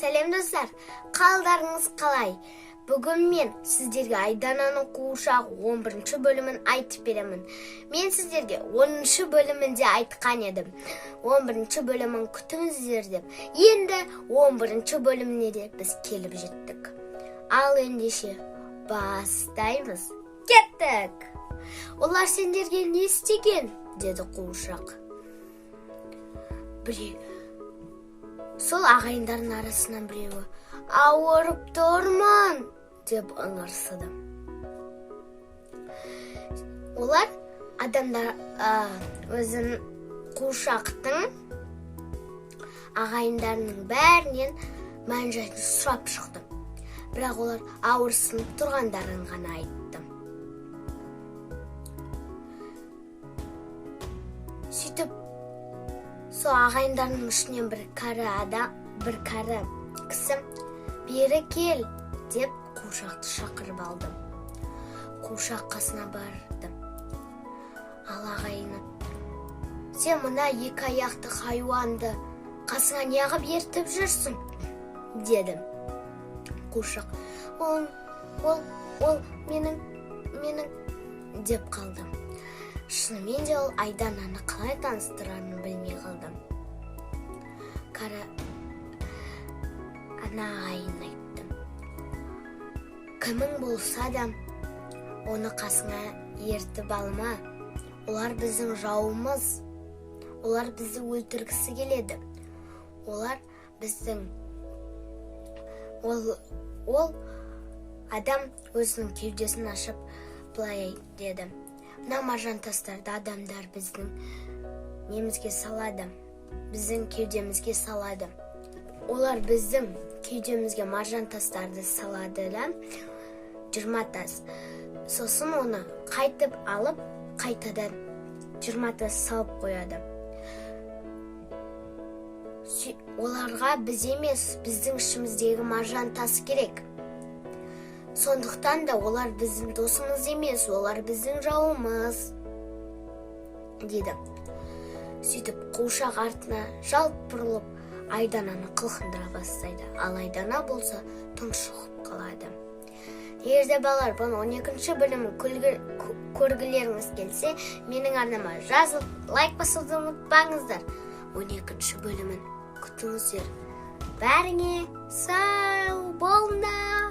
Сәлем достар, қалдарыңыз қалай? Бүгін мен сіздерге Айдананың қуыршағы 11-ші бөлімін айтып беремін. Мен сіздерге 10-ші бөлімінде айтқан едім. 11-ші бөлімін күтіңіздер деп. Енді 11-ші бөліміне де біз келіп жеттік. Ал ендеше бастаймыз. Кеттік! Олар сендерге не істеген? Деді қуыршақ. Сол ағайындардың арасынан біреуі ауырып тұрмын деп ыңырсыды. Олар адамдар өзін қуыршақтың ағайындарының бәрінен мән-жайды сұрап шықты. Бірақ олар ауырсынып тұрғандарын ғана айтты. Сөйтіп сол ағайындарының ішінен бір кәрі кісі бері кел деп қуыршақты шақырып алды. Қуыршақ қасына барды. Ал ағайыны: сен мына екі аяқты хайуанды қасыңа неғып ертіп жүрсің? Деді. Қуыршақ: ол менің деп қалды. Шынымен де ол Айдананы қалай таныстыранын білмей қалды. Кәрі ағайын айтты: кімің болса да оны қасыңа ертіп алма. Олар біздің жауымыз. Олар бізді өлтіргісі келеді. Олар біздің... Ол адам өзінің кеудесін ашып былай деді: мына маржантастарды адамдар біздің немізге салады, біздің кеудемізге салады. Олар біздің кеудемізге маржантастарды салады да, 20 тас. Сосын оны қайтып алып, қайтадан 20 тас салып қояды. Оларға біз емес, біздің ішіміздегі маржантасы керек. Сондықтан да олар біздің досымыз емес, олар біздің жауымыз, деді. Сөйтіп қуыршақ артына жалт бұрылып Айдананы қылқындыра бастайды. Ал Айдана болса тұншығып қалады. Егер де балалар бұны 12-ші бөлімін көргілеріңіз келсе, менің арнама жазылып, лайк басуды ұмытпаңыздар. 12-ші бөлімін күтіңіздер. Бәріңе сау болыңдар!